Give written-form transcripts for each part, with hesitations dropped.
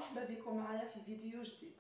مرحبا بكم معايا في فيديو جديد.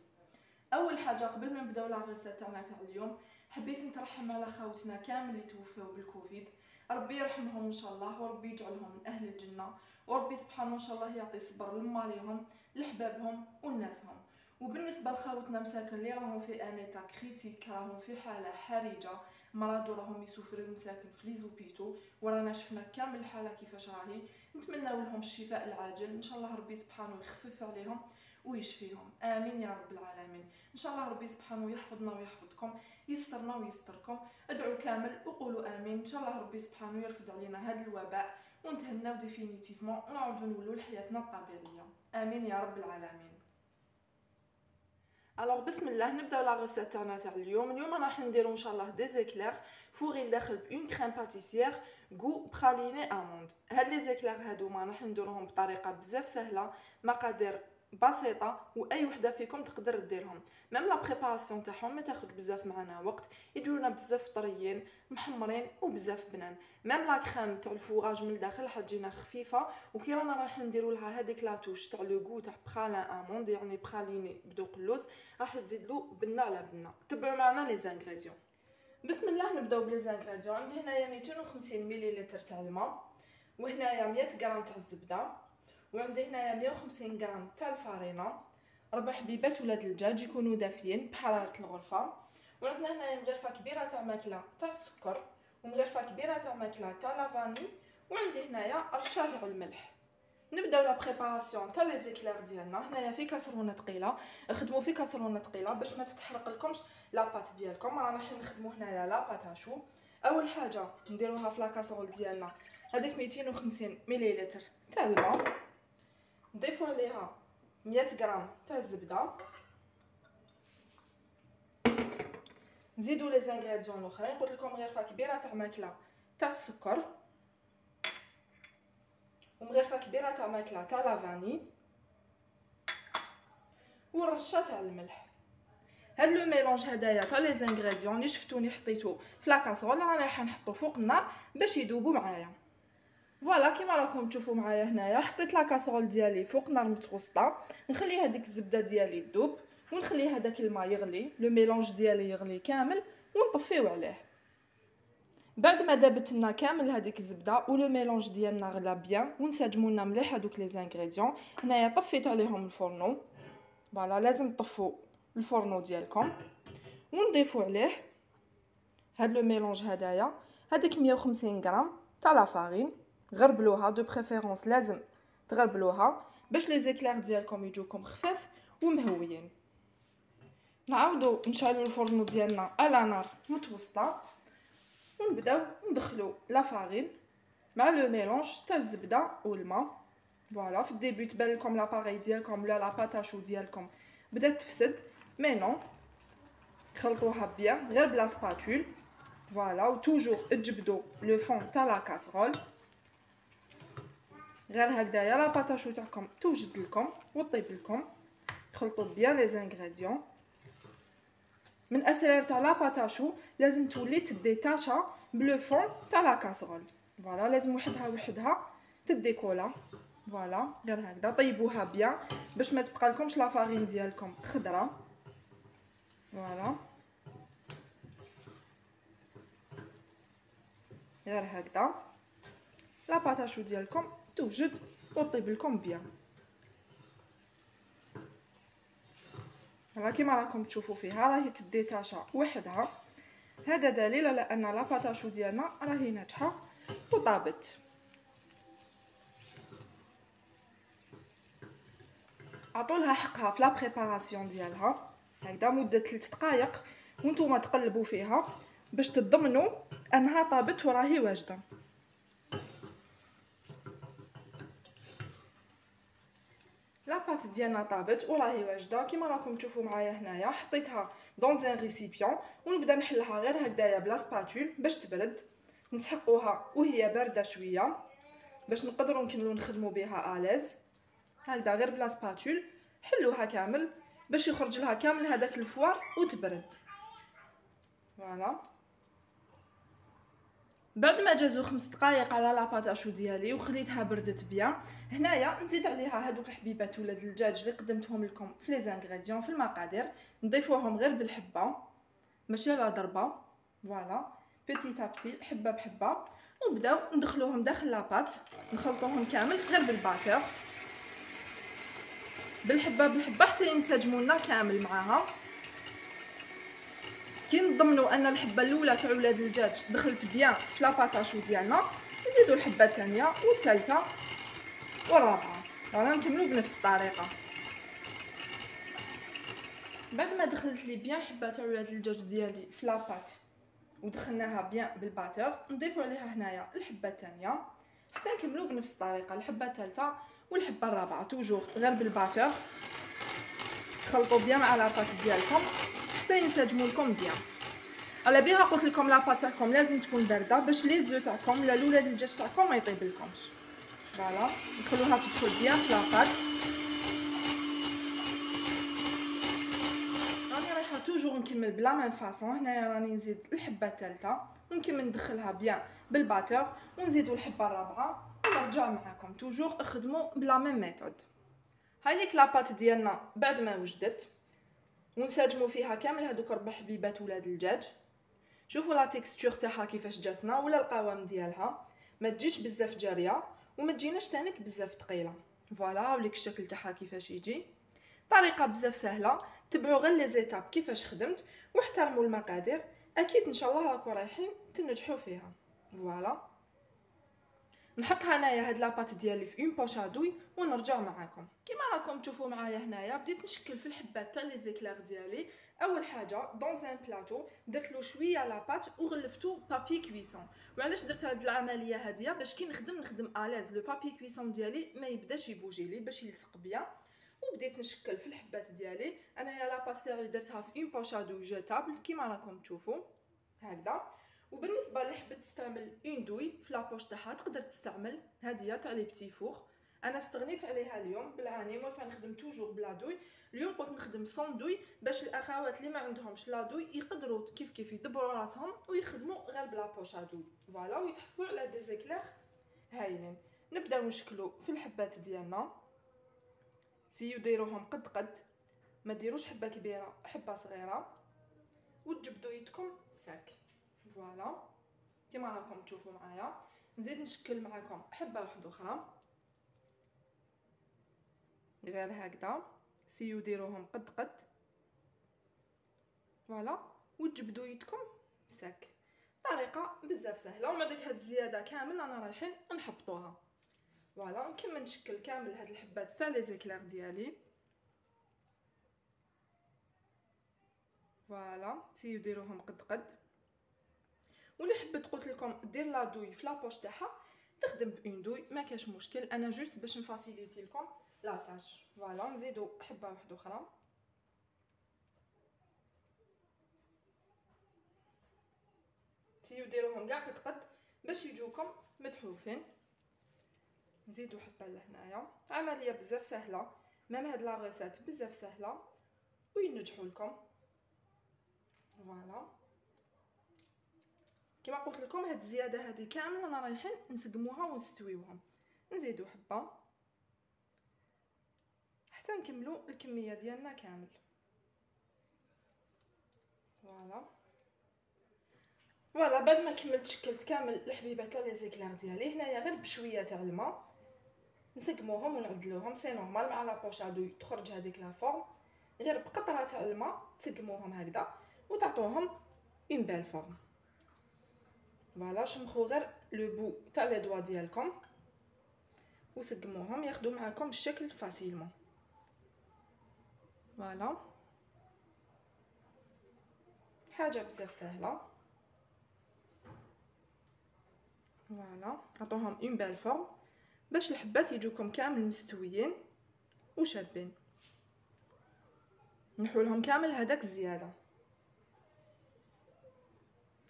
اول حاجه قبل ما نبداو لا غيسه تاعنا تاع اليوم حبيت نترحم على خاوتنا كامل اللي توفاو بالكوفيد. ربي يرحمهم ان شاء الله وربي يجعلهم من اهل الجنه، وربي سبحانه ان شاء الله يعطي صبر لماليهم لحبابهم وناسهم. وبالنسبه لخاوتنا مساكن اللي راهم في انيتا كريتيك، راهم في حاله حرجه، مرضوا راهم يسوفروا مساكن في ليزوبيتو، ورانا شفنا كامل الحاله كيفاش راهي. نتمنى لهم الشفاء العاجل ان شاء الله، ربي سبحانه يخفف عليهم ويشفيهم، امين يا رب العالمين. ان شاء الله ربي سبحانه يحفظنا ويحفظكم، يسترنا ويستركم. ادعوا كامل وقولوا امين. ان شاء الله ربي سبحانه يرفض علينا هذا الوباء ونتهناو ديفينيتيفمون ونعاودوا نولوا لحياتنا الطبيعيه، امين يا رب العالمين. الوغ بسم الله نبداو لا غيسه تاعنا تاع اليوم راح نديرو ان شاء الله دي زيكلير فوغي داخل بون كريم باتيسيير غو براليني اموند. هاد لي زيكلير هادوما راح نديروهم بطريقه بزاف سهله، مقادير بسيطه واي وحده فيكم تقدر ديرهم. ميم لا بريباراسيون تاعهم ما تاخذ بزاف معنا وقت، يجونا بزاف طريين محمرين وبزاف بنان. ميم لا كريم تاع الفوراج من الداخل حتجينا خفيفه، وكي رانا راح نديرو لها هذيك لاطوش تاع لو غو تاع برالين اموند يعني براليني بدوق اللوز، راح تزيد له بنه على بنه. تبعوا معنا لي زانغريديون. بسم الله نبداو بلي زانغريديون. عندي هنايا 250 مليلتر تاع الماء، وهنايا 100 غرام تاع الزبده، وعندي هنايا 150 غرام تاع الفارينه، 4 حبيبات ولاد الدجاج يكونوا دافيين بحراره الغرفه، وعندنا هنايا مغرفه كبيره تاع ماكله تاع السكر، ومغرفه كبيره تاع ماكله تاع لافاني، وعندي هنايا رشه تاع الملح. نبداو لا بريباراسيون تاع لي زيكلير ديالنا. هنايا في كاسرونه ثقيله، خدموا في كاسرونه ثقيله باش ما تتحرق لكمش لا بات ديالكم. رانا راح نخدموا هنايا لا باتاشو. اول حاجه نديروها في لا كاسرول ديالنا هذيك 250 مليلتر تاع الماء، نضيفوا عليها 100 غرام تاع الزبده، نزيدوا لي زانغريديون الاخرين. قلت لكم غرفه كبيره تاع ماكله تاع السكر، ومغرفه كبيره تاع ماكله تاع لافاني، ورشه تاع الملح. هاد لو ميلونج هدايا تاع لي زانغريديون اللي شفتوني حطيته في لا كاسرول راني راح نحطو فوق النار باش يذوبوا معايا. فوالا كيما راكم تشوفوا معايا هنايا حطيت لا كاسرول ديالي فوق نار متوسطه، نخلي هذيك الزبده ديالي تذوب، ونخلي هذاك الماء يغلي، لو ميلونج ديالي يغلي كامل، ونطفيو عليه. بعد ما دابت لنا كامل هذيك الزبده ولو ميلونج ديالنا غلا بيان ونسجموا لنا مليح هذوك لي زانغريديون، هنايا طفيت عليهم الفورنو. فوالا لازم تطفوا الفورنو ديالكم، ونضيفوا عليه هاد لو ميلونج هدايا. هذيك 150 غرام تاع لا فارين، غربلوها دو بريفيرونس، لازم تغربلوها باش لي زيكلير ديالكم يجوكم خفاف ومهويين. نعاودو نشعلوا الفرن ديالنا على نار متوسطه، ونبداو ندخلو لا فارين مع لو ميلونج تاع الزبده والماء. فوالا في الديبي تبان لكم لاباري ديالكم ولا لا باتاشو ديالكم بدات تفسد، مي نو خلطوها بيان غير بلا سباتول. فوالا وتوجور تجبدوا لو فون تاع لا كاسرول غير هكذايا لا باتاشو تاعكم توجد لكم وطيب لكم. خلطوا بيان لي زانغريديون. من اسرار تاع لا باتاشو لازم تولي تديتاشا بلو فون تاع لا كاسرول. فوالا لازم وحدها تديكولا. فوالا غير هكذا طيبوها بيان باش ما تبقى لكمش لا فارين ديالكم خضراء. فوالا غير هكذا لا باتاشو ديالكم توجد وطيب لكم بيان. فوالا كيما راكم تشوفوا فيها راهي تديتاشا وحدها، هذا دليل على ان لا باتاشو ديالنا راهي ناجحه وطابت. عطولها حقها في لا بريباراسيون ديالها هكذا مده 3 دقائق، وانتوما تقلبوا فيها باش تضمنوا انها طابت وراهي واجده. لاباط ديالنا طابت وراهي واجده كيما راكم تشوفوا معايا هنايا. حطيتها دون ان ريسيبيون ونبدا نحلها غير هكذايا بلا سباتول باش تبرد. نسحقوها وهي بارده شويه باش نقدروا نكملوا نخدموا بها اليز. هكذا غير بلا سباتول حلوها كامل باش يخرج لها كامل هذاك الفوار وتبرد. فوالا بعد ما جازو 5 دقائق على لاباطاشو ديالي وخليتها بردت بيان، هنايا نزيد عليها هادوك الحبيبات ولاد الدجاج اللي قدمتهم لكم في لي زانغريديون في المقادير، نضيفوهم غير بالحبه ماشي على ضربه. فوالا بيتي بيتي حبه بحبه، ونبداو ندخلوهم داخل لاباط، نخلطوهم كامل غير بالباتور بالحبه حتى ينسجموا لنا كامل معاها. كي نضمنوا ان الحبه الاولى تاع ولاد الدجاج دخلت بيان في لاباطاشو ديالنا، نزيدوا الحبه الثانيه والثالثه والرابعه. فوالا نكملوا بنفس الطريقه. بعد ما دخلت لي بيان الحبه تاع ولاد الدجاج ديالي في لاباط ودخلناها بيان بالباتور، نضيفوا عليها هنايا الحبه الثانيه حتى نكملوا بنفس الطريقه، الحبه الثالثه والحبه الرابعه توجور غير بالباتور. خلطوا بيان مع لاباط ديالكم حتى ينسجموا لكم بيان. على بها قلت لكم لاباط تاعكم لازم تكون بارده باش لي زو تاعكم ولا الاولاد الدجاج تاعكم ما يطيبلكمش. فوالا نخلوها تدخل بيان في لاباط. راني رايحه توجور نكمل بلا ميم فاصون. هنايا راني نزيد الحبه الثالثه ونكمل ندخلها بيان بالباتور ونزيدوا الحبه الرابعه ونرجع معكم توجور اخدموا بلا ميم ميثود. هاي ليك لاباط ديالنا بعد ما وجدت ونساجموا فيها كامل هذوك 4 حبيبات ولاد الدجاج. شوفوا لا تيكستور تاعها كيفاش جاتنا ولا القوام ديالها، ما تجيش بزاف جاريه وما تجيناش تانيك بزاف ثقيله. فوالا هاوليك الشكل تاعها كيفاش يجي. طريقه بزاف سهله، تبعوا غير لي زيتاب كيفاش خدمت واحترموا المقادير، اكيد ان شاء الله راكم رايحين تنجحوا فيها. فوالا نحط هنايا هاد لاباط ديالي في اون بوش ادوي ونرجع معاكم. كيما راكم تشوفوا معايا هنايا بديت نشكل في الحبات تاع لي زيكلير ديالي. اول حاجه دون ان بلاطو درت له شويه لاباط وغلفتو بابي كويسون. وعلاش درت هاد العمليه هاديه؟ باش كي نخدم الاز لو بابي كويسون ديالي ما يبداش يبوجي لي باش يلصق بيان. وبديت نشكل في الحبات ديالي. انايا لاباط تاعي درتها في اون بوش ادوي جيتابل كيما راكم تشوفوا هكذا. وبالنسبه اللي حبت تستعمل اون دوي في لابوش تاعها تقدر تستعمل هاديه تاع لي بتي فور. انا استغنيت عليها اليوم بالعاني موالفه نخدم توجور بلا دوي. اليوم قلت نخدم صون دوي باش الاخوات اللي ما عندهمش لا دوي يقدروا كيف يدبروا راسهم ويخدموا غير بلا بوش ادوي. فوالا ويتحصلوا على دي زيكلير هايلين. نبداو نشكلوا في الحبات ديالنا، سيو ديروهم قد ما ديروش حبه كبيره حبه صغيره وتجبدوا يدكم ساك. فوالا كما راكم تشوفوا معايا. نزيد نشكل معكم حبه واحده اخرى غير هكذا، سيو ديروهم قد فوالا وتجبدوا يدكم ساك. طريقه بزاف سهله. ومع ديك هاد الزياده كامل انا رايحين نحبطوها. فوالا نكمل نشكل كامل هاد الحبات تاع لي زيكلير ديالي. فوالا سيو ديروهم قد. واللي حبيت قلت لكم دير لا دوي في لابوش تاعها تخدم بون دوي ما كاش مشكل. انا جوست باش نفاسيليتي لكم لا تاش. فوالا نزيدو حبه واحده اخرى. سيو ديروهم كاع قد باش يجوكم متحوفين. نزيدو حبه لهنايا. عمليه بزاف سهله، ميم هاد لا ريسيت بزاف سهله وينجحوا لكم. فوالا كما قلت لكم هاد الزياده هذه كامل انا رايحين نسقموها ونستويوهم. نزيدو حبه حتى نكملوا الكميه ديالنا كامل. فوالا بعد ما كملت شكلت كامل الحبيبات تاع لي زيكلير ديالي هنايا غير بشويه تاع الماء نسقموهم ونعدلوهم. سي نورمال مع لابوش ادوي تخرج هذيك لا فورم، غير بقطره تاع الماء تسقموهم هكذا وتعطوهم اون بيل فورم. فوالا شمخوا غير لو بو تاع لي دوا ديالكم وسقموهم ياخذوا معاكم الشكل فاسيلمون. فوالا حاجه بزاف سهله. فوالا عطوهم اون بيل فورم باش الحبات يجوكم كامل مستويين وشابين. نحولهم كامل هذاك الزياده.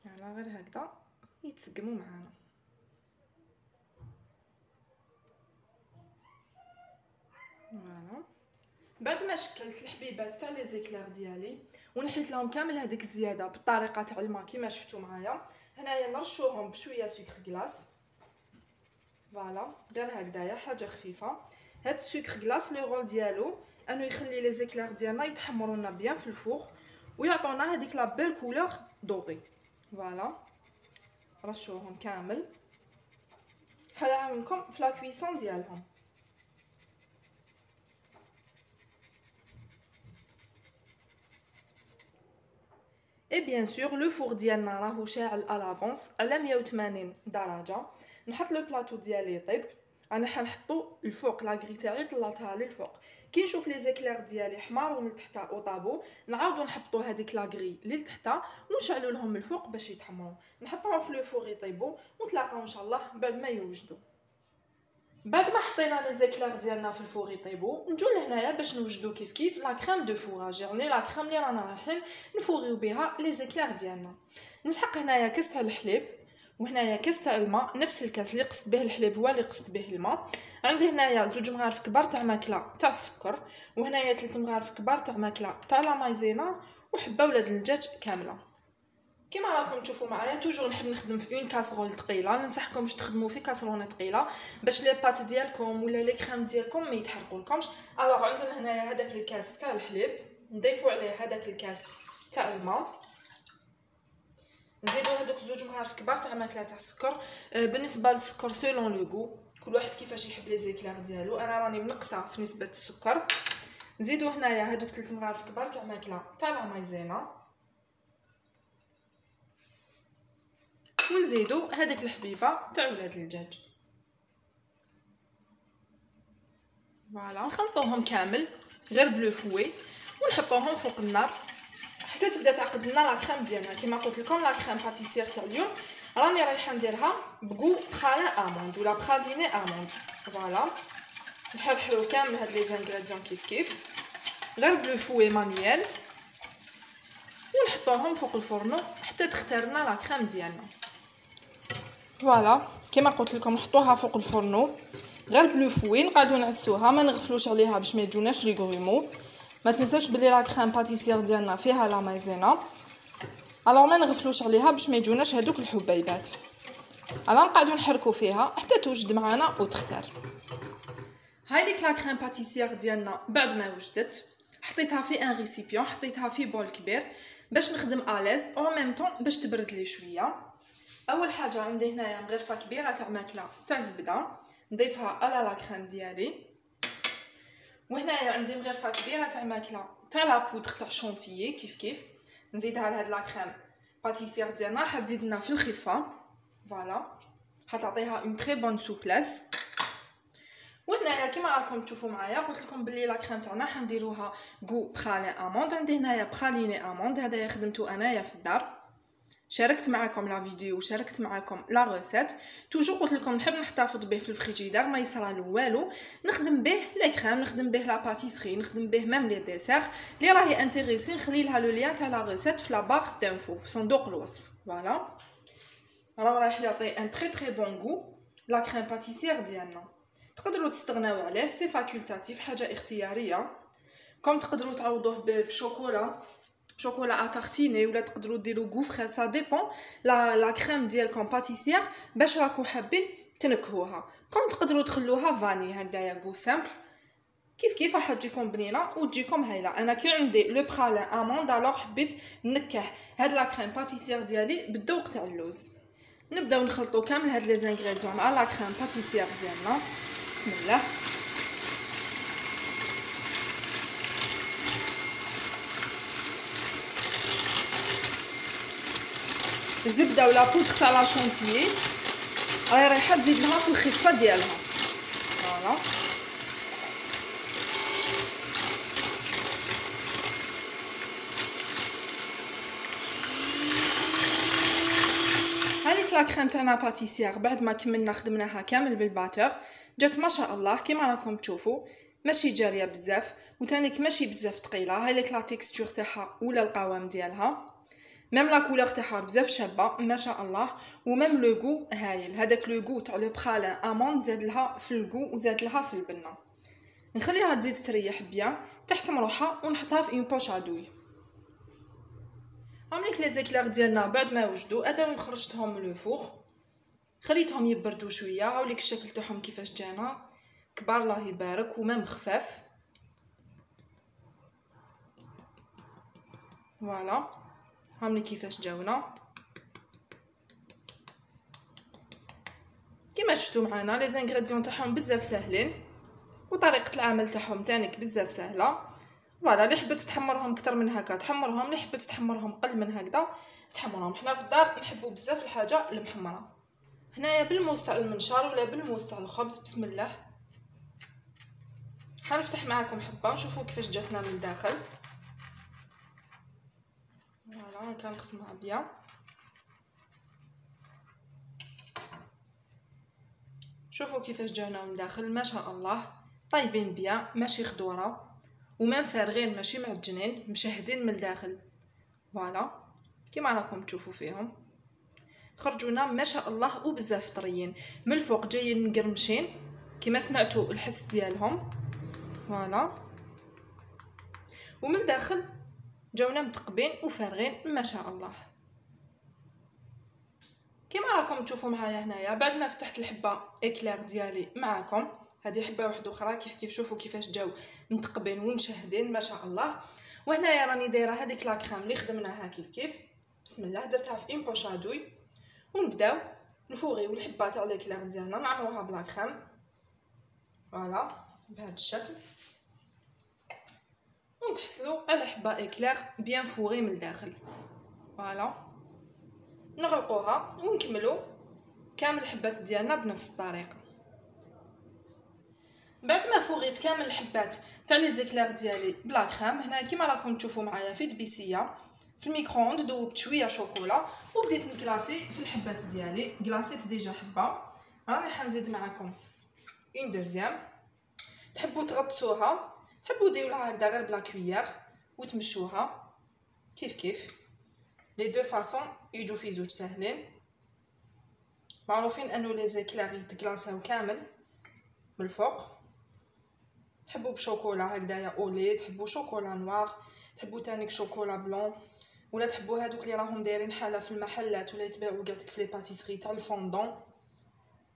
يعني غير هكذا يتسقموا معانا. فوالا بعد ما شكلت الحبيبات تاع لي زيكلير ديالي ونحيت لهم كامل هذيك الزياده بالطريقه تاع الماء كيما شفتوا معايا. هنايا نرشوهم بشويه سكر كلاص، فوالا غير هكذايا حاجه خفيفه. هاد السكر كلاص لو رول ديالو انه يخلي لي زيكلير ديالنا يتحمروا لنا بيان في الفوق ويعطونا هذيك لا بيل كولور دوغي. فوالا رشوهم كامل بحال عاونكم في لا كويسون ديالهم. اي بيان سور لو فور ديالنا راهو شاعل الافونس على 180 درجه. نحط لو بلاطو ديالي يطيب، انا حنحطو الفوق لاكري تاعي طلعتها لي الفوق. كي نشوف لي زيكلير ديالي حماروا من تحت وطابو نعاودو نحطو هذيك لاكري لتحت ونشعلو لهم الفوق باش يتحمروا. نحطوهم في لو فور يطيبوا ونتلاقاو ان شاء الله بعد ما يوجدوا. بعد ما حطينا لي زيكلير ديالنا في الفور يطيبوا نجو لهنايا باش نوجدو كيف لا كريم دو فوراج، يعني لا كريم اللي رانا رايحين نفوريو بها لي زيكلير ديالنا. نسحق هنايا كاس تاع الحليب وهنايا كاس تاع الماء، نفس الكاس اللي قصت به الحليب هو اللي قصت به الماء. عندي هنايا 2 مغارف كبار تاع ماكله تاع السكر، وهنايا 3 مغارف كبار تاع ماكله تاع لا مايزينا، وحبه ولا الدجاج كامله. كما راكم تشوفوا معايا توجور نحب نخدم في اون كاسرول ثقيله. ننصحكم باش تخدموا في كاسرونه ثقيله باش لي بات ديالكم ولا لي كريم ديالكم ما يتحرقولكمش. الوغ عندنا هنايا هذاك الكاس تاع الحليب نضيفوا عليه هذاك الكاس تاع الماء، نزيدو هذوك 2 مغارف كبار تاع ماكله تاع السكر. بالنسبه للسكر سولون لو غو، كل واحد كيفاش يحب لي زيكلير ديالو، انا راني منقصه في نسبه السكر. نزيدو هنايا هذوك 3 مغارف كبار تاع ماكله تاع لا مايزينا، ونزيدو هذيك الحبيبه تاع ولاد الدجاج. فوالا نخلطوهم كامل غير بلو فوي ونحطوهم فوق النار حتى تبدا تعقد لنا لا كريم ديالنا. كما قلت لكم لا كريم باتيسير تاع اليوم راني رايحه نديرها بغو برالين اموند ولا براليني اموند. فوالا نحرحلو كامل هاد لي زانغريديون كيف غير بلو فوي مانييل ونحطوهم فوق الفرن حتى تختارنا لا كريم ديالنا. فوالا كما قلت لكم نحطوها فوق الفرن غير بلو فوي، نقعدو نعسوها ما نغفلوش عليها باش ما يجوناش لي غرومو. ما تنساوش بلي لا كريم باتيسير ديالنا فيها لا مايزينا، الوغ ما نغفلوش عليها باش ما يجوناش هذوك الحبيبات. انا نقعدو نحركو فيها حتى توجد معنا وتختار. هاي ديك لا كريم باتيسير ديالنا بعد ما وجدت حطيتها في ان ريسيبيون، حطيتها في بول كبير باش نخدم اليز او ميم طون باش تبرد لي شويه. اول حاجه عندي هنايا مغرفه كبيره تاع ماكله تاع زبده نضيفها على لا كريم ديالي، وهنايا عندي مغرفه كبيره تاع ماكله تاع لا بودر تاع شونتيي كيف نزيدها لهاد لا كريم باتيسير ديالنا حتزيد لنا في الخفه. فوالا حتعطيها اون تري بون سوبليس. وهنايا كما راكم تشوفوا معايا قلت لكم بلي لا كريم تاعنا حنديروها غو برالين اموند. عندي هنايا براليني اموند، هذايا خدمته انايا في الدار، شاركت معكم لا فيديو وشاركت معكم لا ريسيت. توجور قلت لكم نحب نحتفظ به في الفريجيدار ما يصرالو والو، نخدم به لي كريم، نخدم به لا باتيسري، نخدم به ميم لي ديسير. اللي راهي انتريسي نخلي لها لو لين تاع لا ريسيت في لا بار دانفو في صندوق الوصف. فوالا راح يعطي ان تري بون غو لا كريم باتيسير ديالنا. تقدروا تستغناو عليه، سي فاكولتاتيف، حاجه اختياريه. كم تقدروا تعوضوه شوكولا اتارتيني ولا تقدروا ديروا غوفر، سا ديبون لا كريم ديالكم باتيسير باش راكو حابين تنكهوها. كم تقدروا تخلوها فاني هكذايا غو سامبل كيف راح تجيكم بنينه وتجيكم هايله. انا كي عندي لو برالين اموند الوغ حبيت نكه هاد لا كريم باتيسير ديالي بالذوق تاع اللوز. نبداو نخلطوا كامل هاد لي زانغريديون مع لا كريم باتيسير ديالنا. بسم الله. الزبده ولا بودر تاع لا شونتيي راهي رايحه تزيد لها في الخفه ديالها. فوالا هذيك لا كريم تاعنا باتيسير بعد ما كملنا خدمناها كامل بالباتور جات ما شاء الله كيما راكم تشوفوا، ماشي جاريه بزاف وتانيك ماشي بزاف ثقيله. هاي لك لا تيكستور تاعها ولا القوام ديالها، ميم لا كولور تاعها بزاف شابه ما شاء الله، وميم لو غو هايل. هذاك لو غو تاع لو برالين اموند زاد لها في الغو وزاد لها في البنه. نخليها تزيد تريح بيان تحكم روحها ونحطها في اون بوش ادوي. هامليك لي زيكلير ديالنا بعد ما وجدوا هذا وين خرجتهم من لو فوغ، خليتهم يبردوا شويه. هاوليك الشكل تاعهم كيفاش جانا، كبار الله يبارك ومام خفاف. فوالا هاملي كيفاش جاونا كيما شفتوا معنا. لي زانغريديون تاعهم بزاف ساهلين وطريقه العمل تاعهم تانيك بزاف سهله. فوالا اللي حبت تحمرهم اكثر من هكا تحمرهم، اللي حبت تحمرهم قل من هكذا تحمرهم. حنا في الدار نحبوا بزاف الحاجه المحمره. هنايا بالموس تاع المنشار ولا بالموس تاع الخبز. بسم الله حنفتح معاكم حبه نشوفوا كيفاش جاتنا من الداخل. فوالا كنقسمها بيان. شوفوا كيفاش جانا من الداخل ما شاء الله، طيبين بيان ماشي خضوره وما فارغين ماشي معجنين، مشهدين من الداخل. فوالا كيما راكم تشوفوا فيهم خرجونا ما شاء الله وبزاف طريين. من الفوق جايين مقرمشين كيما سمعتوا الحس ديالهم. فوالا ومن الداخل جاونا متقبين وفارغين ما شاء الله. كيما راكم تشوفوا معايا هنايا بعد ما فتحت الحبه اكلير ديالي معاكم، هذه حبه واحده اخرى كيف شوفوا كيفاش جاو متقبين ومشهدين ما شاء الله. وهنايا راني دايره هذيك لا كريم اللي خدمناها كيف بسم الله درتها في اون بوش ادوي ونبداو نفوغيو الحبه تاع الاكلير ديالنا نعمروها بلا كريم. فوالا بهذا الشكل ونتحصلوا على حبه اكلير بيان فوغي من الداخل. فوالا نغلقوها ونكملوا كامل الحبات ديالنا بنفس الطريقه. بعد ما فوغيت كامل الحبات تاع لي زيكلير ديالي بلا كريم، هنا كيما راكم تشوفوا معايا في دبيسيه في الميكرووند ذوبت شويه شوكولا وبديت نكلاسي في الحبات ديالي. كلاسيت ديجا حبه، راني حنزيد معكم اون دوزيام. تحبوا تغطسوها تحبوا ديروا لها هكذا غير بلا كويير وتمشوها كيف لي دو فاصون يجوا في زوج ساهلين. معروفين انه لي زيكلير يتكلاساو كامل من الفوق. تحبوا بشوكولا هكذايا اولي، تحبوا شوكولا نوار، تحبوا تانيك شوكولا بلون، ولا تحبوا هادوك اللي راهم دايرين حاله في المحلات ولا يتباعوا قالتك في لي باتيسري تاع الفوندون.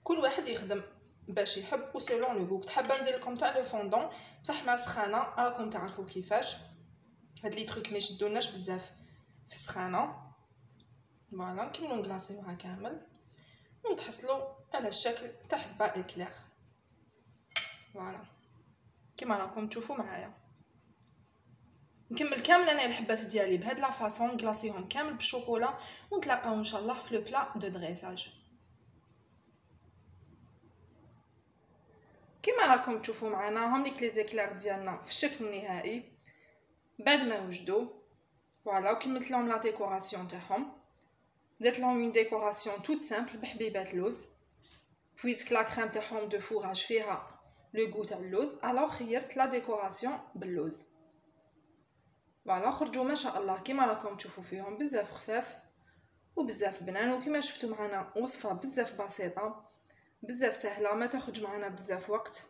كل واحد يخدم باش يحب وسيلون لو غوك. حابه ندير لكم تاع لو فوندون بصح مع سخانه راكم تعرفوا كيفاش هاد لي تروك ما يشدوناش بزاف في السخانه. فوالا نكملوا نكلاسيوها كامل ونتحصلوا على الشكل تاع حبه اكلير. فوالا كيما راكم تشوفوا معايا نكمل كامل انا الحبات ديالي بهاد لا فاصون نكلاسيهم كامل بالشوكولا ونتلاقاو ان شاء الله في لو بلا دو دريساج. كيما راكم تشوفوا معنا هم ليك لي زيكلير ديالنا في الشكل النهائي بعد ما وجدوا. فوالا وكملت لهم لا ديكوراسيون تاعهم، درت لهم اون ديكوراسيون توت سامبل بحبيبات اللوز بويسك لا كريم تاعهم دو فوراج فيها لو غو تاع اللوز، الوغ خيرت لا ديكوراسيون باللوز. فوالا خرجوا ما شاء الله كيما راكم تشوفوا فيهم بزاف خفاف وبزاف بنان. وكيما شفتوا معنا وصفه بزاف بسيطه بزاف سهله ما تاخذ معنا بزاف وقت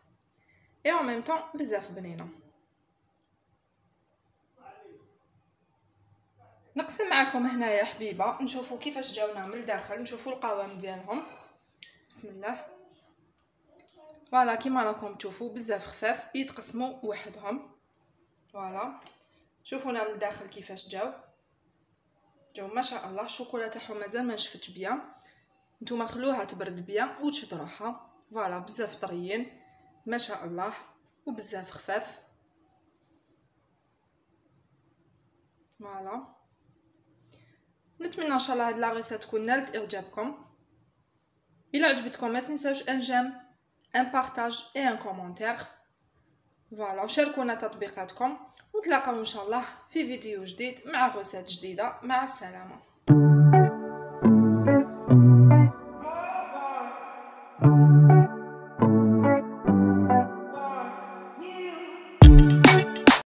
اي ان ميم طون بزاف بنينه. نقسم معكم هنايا حبيبه نشوفوا كيفاش جاونا من الداخل، نشوفوا القوام ديالهم. بسم الله فوالا كيما راكم تشوفوا بزاف خفاف يتقسموا وحدهم. فوالا شوفونا من الداخل كيفاش جاو ما شاء الله. الشوكولا تاعهم مازال ما نشفتش بيان، نتوما خلوها تبرد بيان وتشد روحها. فوالا بزاف طريين ما شاء الله وبزاف خفاف. فوالا نتمنى ان شاء الله هاد لا ريسيت تكون نالت اعجابكم. الى عجبتكم ما تنساوش ان جيم ان بارطاج اي ان كومونتير. فوالا وشاركونا تطبيقاتكم ونتلاقاو ان شاء الله في فيديو جديد مع ريسيت جديده. مع السلامه.